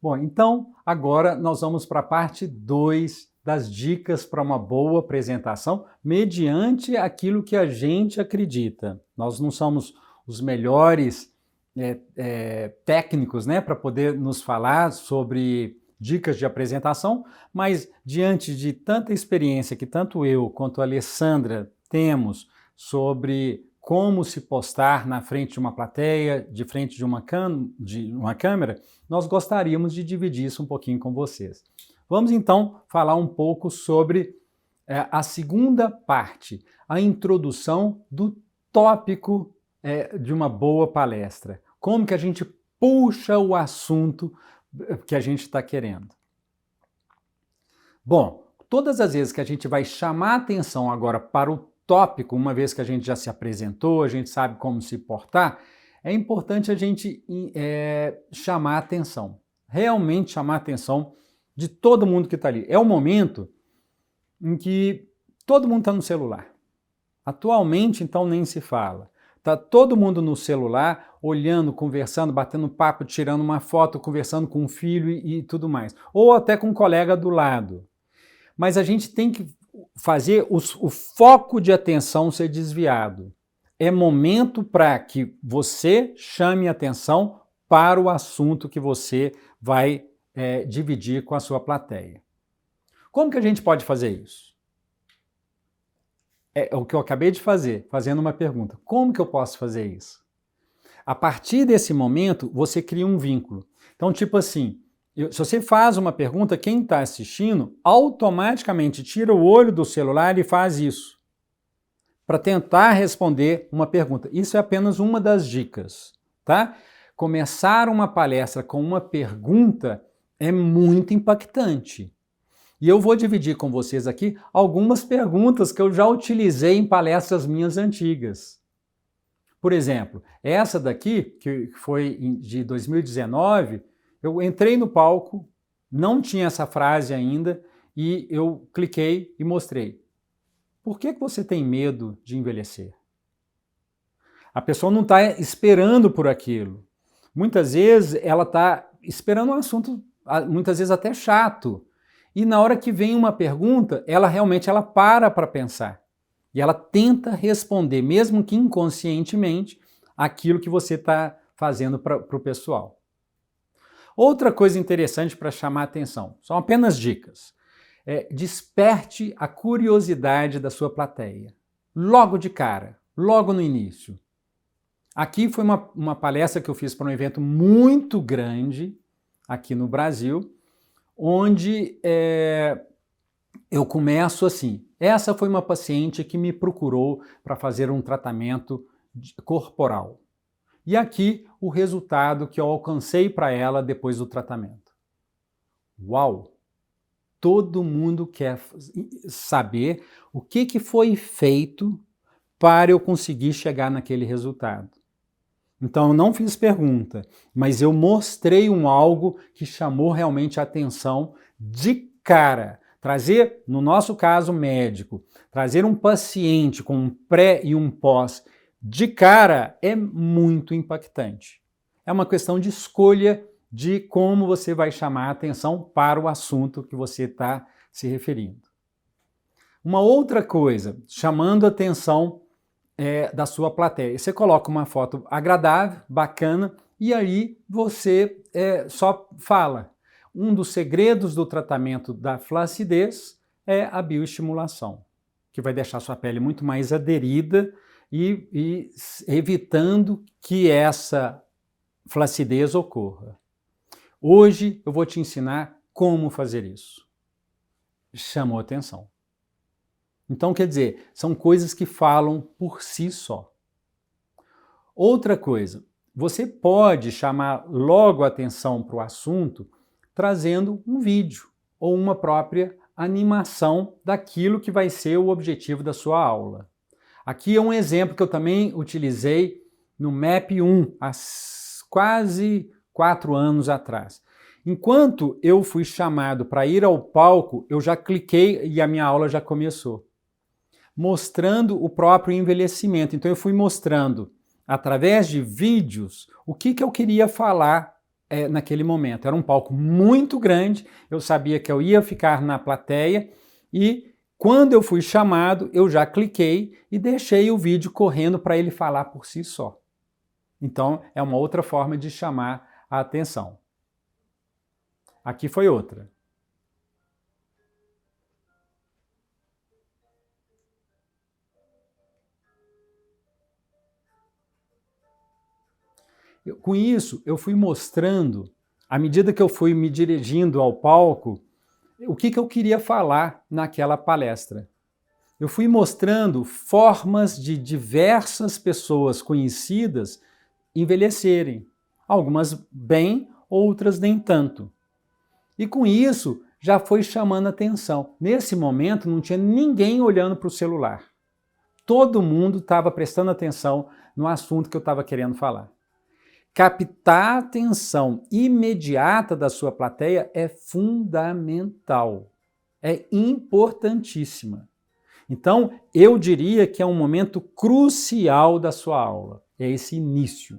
Bom, então agora nós vamos para a parte 2 das dicas para uma boa apresentação, mediante aquilo que a gente acredita. Nós não somos os melhores técnicos, né, para poder nos falar sobre dicas de apresentação, mas diante de tanta experiência que tanto eu quanto a Alessandra temos sobre como se postar na frente de uma plateia, de frente de uma câmera, nós gostaríamos de dividir isso um pouquinho com vocês. Vamos então falar um pouco sobre a segunda parte, a introdução do tópico de uma boa palestra. Como que a gente puxa o assunto que a gente está querendo. Bom, todas as vezes que a gente vai chamar a atenção agora para o tópico, uma vez que a gente já se apresentou, a gente sabe como se portar, é importante a gente chamar a atenção, realmente chamar a atenção de todo mundo que está ali. É o momento em que todo mundo está no celular. Atualmente, então, nem se fala. Está todo mundo no celular, olhando, conversando, batendo papo, tirando uma foto, conversando com o filho e tudo mais. Ou até com um colega do lado. Mas a gente tem que fazer o foco de atenção ser desviado. É momento para que você chame atenção para o assunto que você vai dividir com a sua plateia. Como que a gente pode fazer isso? É o que eu acabei de fazer, fazendo uma pergunta. Como que eu posso fazer isso? A partir desse momento, você cria um vínculo. Então, tipo assim, se você faz uma pergunta, quem está assistindo automaticamente tira o olho do celular e faz isso, para tentar responder uma pergunta. Isso é apenas uma das dicas, tá? Começar uma palestra com uma pergunta é muito impactante. E eu vou dividir com vocês aqui algumas perguntas que eu já utilizei em palestras minhas antigas. Por exemplo, essa daqui, que foi de 2019, eu entrei no palco, não tinha essa frase ainda, e eu cliquei e mostrei. Por que você tem medo de envelhecer? A pessoa não está esperando por aquilo. Muitas vezes ela está esperando um assunto, muitas vezes até chato. E na hora que vem uma pergunta, ela realmente para pensar. E ela tenta responder, mesmo que inconscientemente, aquilo que você está fazendo para o pessoal. Outra coisa interessante para chamar a atenção, são apenas dicas. Desperte a curiosidade da sua plateia. Logo de cara, logo no início. Aqui foi uma palestra que eu fiz para um evento muito grande aqui no Brasil, onde eu começo assim. Essa foi uma paciente que me procurou para fazer um tratamento corporal. E aqui o resultado que eu alcancei para ela depois do tratamento. Uau! Todo mundo quer saber o que foi feito para eu conseguir chegar naquele resultado. Então eu não fiz pergunta, mas eu mostrei algo que chamou realmente a atenção de cara. Trazer, no nosso caso médico, trazer um paciente com um pré e um pós de cara é muito impactante. É uma questão de escolha de como você vai chamar a atenção para o assunto que você está se referindo. Uma outra coisa, chamando a atenção da sua plateia. Você coloca uma foto agradável, bacana, e aí você só fala. Um dos segredos do tratamento da flacidez é a bioestimulação, que vai deixar sua pele muito mais aderida e evitando que essa flacidez ocorra. Hoje eu vou te ensinar como fazer isso. Chamou atenção. Então, quer dizer, são coisas que falam por si só. Outra coisa, você pode chamar logo a atenção para o assunto trazendo um vídeo ou uma própria animação daquilo que vai ser o objetivo da sua aula. Aqui é um exemplo que eu também utilizei no MAP 1, há quase 4 anos atrás. Enquanto eu fui chamado para ir ao palco, eu já cliquei e a minha aula já começou, mostrando o próprio envelhecimento. Então eu fui mostrando, através de vídeos, o que eu queria falar naquele momento. Era um palco muito grande, eu sabia que eu ia ficar na plateia e quando eu fui chamado, eu já cliquei e deixei o vídeo correndo para ele falar por si só. Então, é uma outra forma de chamar a atenção. Aqui foi outra. Com isso, eu fui mostrando, à medida que eu fui me dirigindo ao palco, o que eu queria falar naquela palestra. Eu fui mostrando formas de diversas pessoas conhecidas envelhecerem. Algumas bem, outras nem tanto. E com isso, já foi chamando atenção. Nesse momento, não tinha ninguém olhando para o celular. Todo mundo estava prestando atenção no assunto que eu estava querendo falar. Captar a atenção imediata da sua plateia é fundamental, é importantíssima. Então, eu diria que é um momento crucial da sua aula, é esse início.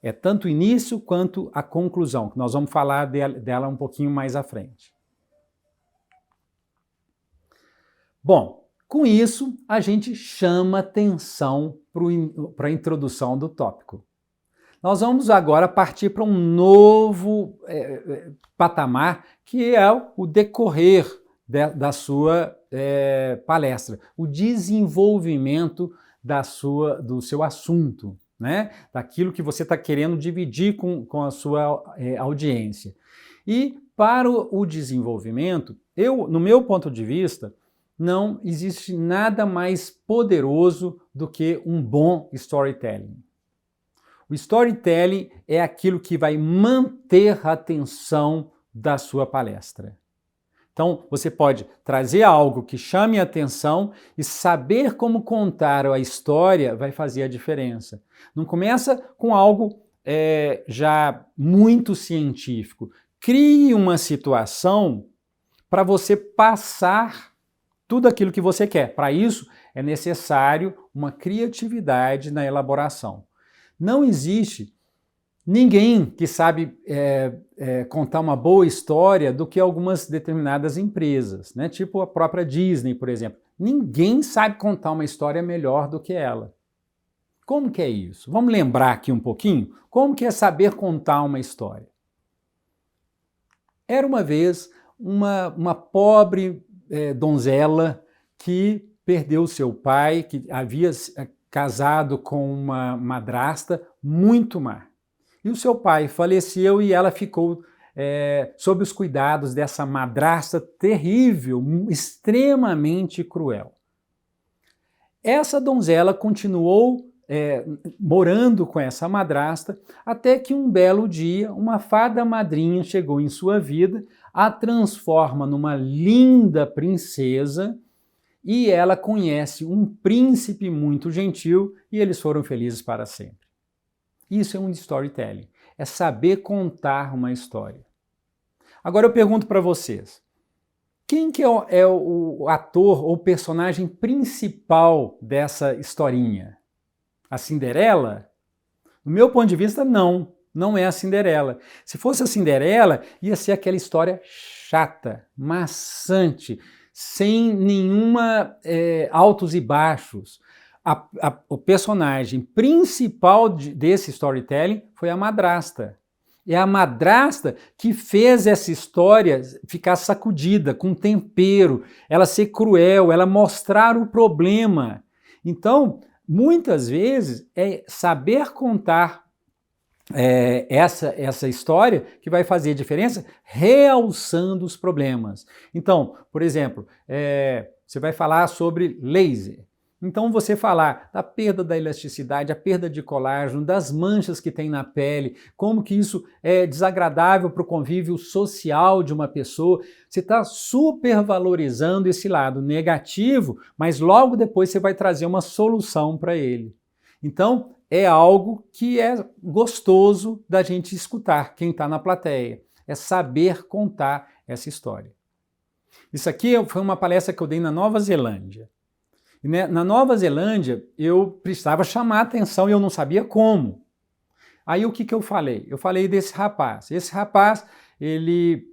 É tanto o início quanto a conclusão, que nós vamos falar dela um pouquinho mais à frente. Bom, com isso, a gente chama atenção para a introdução do tópico. Nós vamos agora partir para um novo patamar, que é o decorrer da sua palestra, o desenvolvimento do seu assunto, né? Daquilo que você está querendo dividir com a sua audiência. E para o desenvolvimento, no meu ponto de vista, não existe nada mais poderoso do que um bom storytelling. O storytelling é aquilo que vai manter a atenção da sua palestra. Então, você pode trazer algo que chame a atenção e saber como contar a história vai fazer a diferença. Não começa com algo já muito científico. Crie uma situação para você passar tudo aquilo que você quer. Para isso, é necessário uma criatividade na elaboração. Não existe ninguém que sabe contar uma boa história do que algumas determinadas empresas, né? Tipo a própria Disney, por exemplo. Ninguém sabe contar uma história melhor do que ela. Como que é isso? Vamos lembrar aqui um pouquinho? Como que é saber contar uma história? Era uma vez uma pobre donzela que perdeu seu pai, que havia casado com uma madrasta muito má. E o seu pai faleceu e ela ficou sob os cuidados dessa madrasta terrível, extremamente cruel. Essa donzela continuou morando com essa madrasta, até que um belo dia uma fada madrinha chegou em sua vida, a transforma numa linda princesa e ela conhece um príncipe muito gentil e eles foram felizes para sempre. Isso é um storytelling, é saber contar uma história. Agora eu pergunto para vocês, quem que é o ator ou personagem principal dessa historinha? A Cinderela? Do meu ponto de vista, não é a Cinderela. Se fosse a Cinderela, ia ser aquela história chata, maçante, sem nenhuma altos e baixos. O personagem principal desse storytelling foi a madrasta. É a madrasta que fez essa história ficar sacudida, com tempero, ela ser cruel, ela mostrar o problema. Então, muitas vezes, é saber contar essa história que vai fazer a diferença, realçando os problemas. Então, por exemplo, você vai falar sobre laser. Então, você falar da perda da elasticidade, a perda de colágeno, das manchas que tem na pele, como que isso é desagradável para o convívio social de uma pessoa, você está supervalorizando esse lado negativo, mas logo depois você vai trazer uma solução para ele. Então, é algo que é gostoso da gente escutar, quem está na plateia. É saber contar essa história. Isso aqui foi uma palestra que eu dei na Nova Zelândia. Na Nova Zelândia, eu precisava chamar a atenção e eu não sabia como. Aí o que que eu falei? Eu falei desse rapaz. Esse rapaz, ele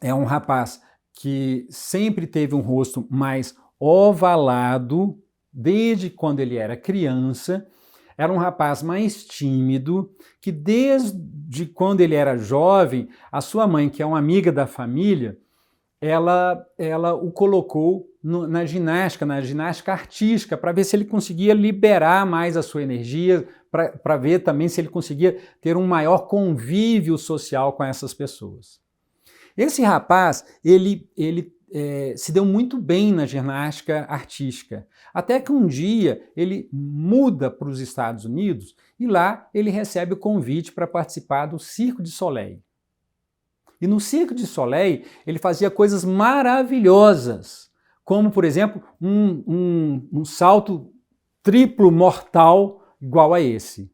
é um rapaz que sempre teve um rosto mais ovalado, desde quando ele era criança. Era um rapaz mais tímido, que desde quando ele era jovem, a sua mãe, que é uma amiga da família, ela o colocou na ginástica artística, para ver se ele conseguia liberar mais a sua energia, para ver também se ele conseguia ter um maior convívio social com essas pessoas. Esse rapaz, ele se deu muito bem na ginástica artística, até que um dia ele muda para os Estados Unidos e lá ele recebe o convite para participar do Cirque du Soleil. E no Cirque du Soleil ele fazia coisas maravilhosas, como, por exemplo, um salto triplo mortal igual a esse.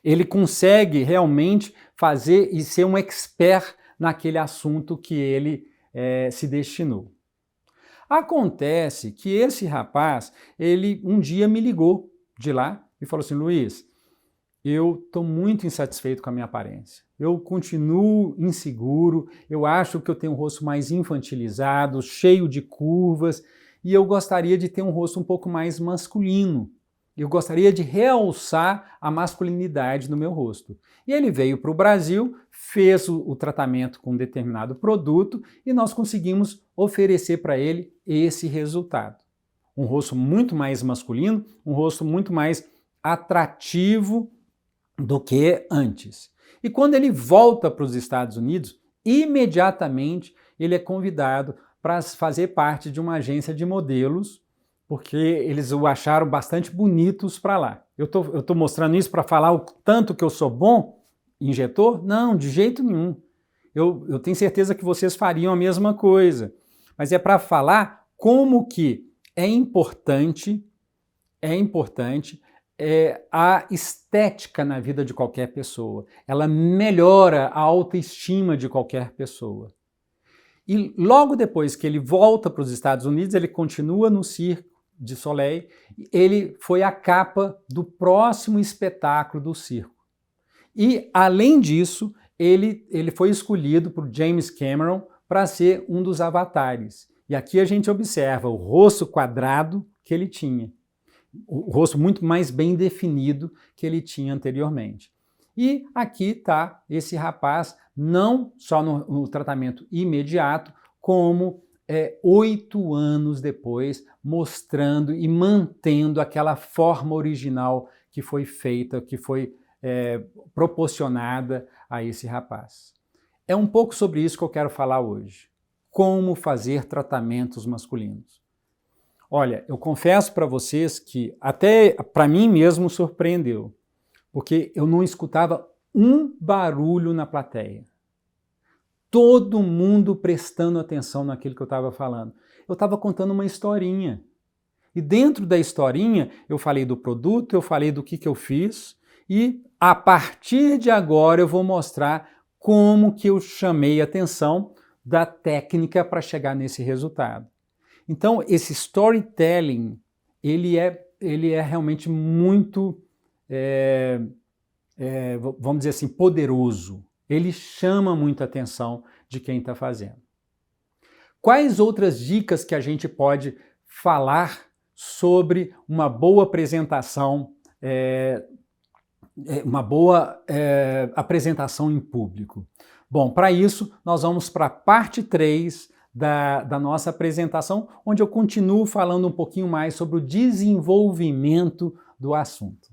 Ele consegue realmente fazer e ser um expert naquele assunto que ele se destinou. Acontece que esse rapaz, ele um dia me ligou de lá e falou assim: Luiz, eu estou muito insatisfeito com a minha aparência. Eu continuo inseguro, eu acho que eu tenho um rosto mais infantilizado, cheio de curvas, e eu gostaria de ter um rosto um pouco mais masculino. Eu gostaria de realçar a masculinidade no meu rosto. E ele veio para o Brasil, fez o tratamento com um determinado produto e nós conseguimos oferecer para ele esse resultado. Um rosto muito mais masculino, um rosto muito mais atrativo do que antes. E quando ele volta para os Estados Unidos, imediatamente ele é convidado para fazer parte de uma agência de modelos, porque eles o acharam bastante bonitos para lá. Eu tô mostrando isso para falar o tanto que eu sou bom injetor? Não, de jeito nenhum. Eu tenho certeza que vocês fariam a mesma coisa. Mas é para falar como que é importante a estética na vida de qualquer pessoa. Ela melhora a autoestima de qualquer pessoa. E logo depois que ele volta para os Estados Unidos, ele continua no Cirque du Soleil, ele foi a capa do próximo espetáculo do circo. E, além disso, ele foi escolhido por James Cameron para ser um dos avatares. E aqui a gente observa o rosto quadrado que ele tinha, o rosto muito mais bem definido que ele tinha anteriormente. E aqui está esse rapaz, não só no tratamento imediato, como 8 anos depois, mostrando e mantendo aquela forma original que foi feita, que foi proporcionada a esse rapaz. É um pouco sobre isso que eu quero falar hoje. Como fazer tratamentos masculinos. Olha, eu confesso para vocês que até para mim mesmo surpreendeu, porque eu não escutava um barulho na plateia. Todo mundo prestando atenção naquilo que eu estava falando. Eu estava contando uma historinha. E dentro da historinha, eu falei do produto, eu falei do que eu fiz, e a partir de agora eu vou mostrar como que eu chamei a atenção da técnica para chegar nesse resultado. Então, esse storytelling, ele é realmente muito, vamos dizer assim, poderoso. Ele chama muita atenção de quem está fazendo. Quais outras dicas que a gente pode falar sobre uma boa apresentação, apresentação em público? Bom, para isso nós vamos para a parte 3 da nossa apresentação, onde eu continuo falando um pouquinho mais sobre o desenvolvimento do assunto.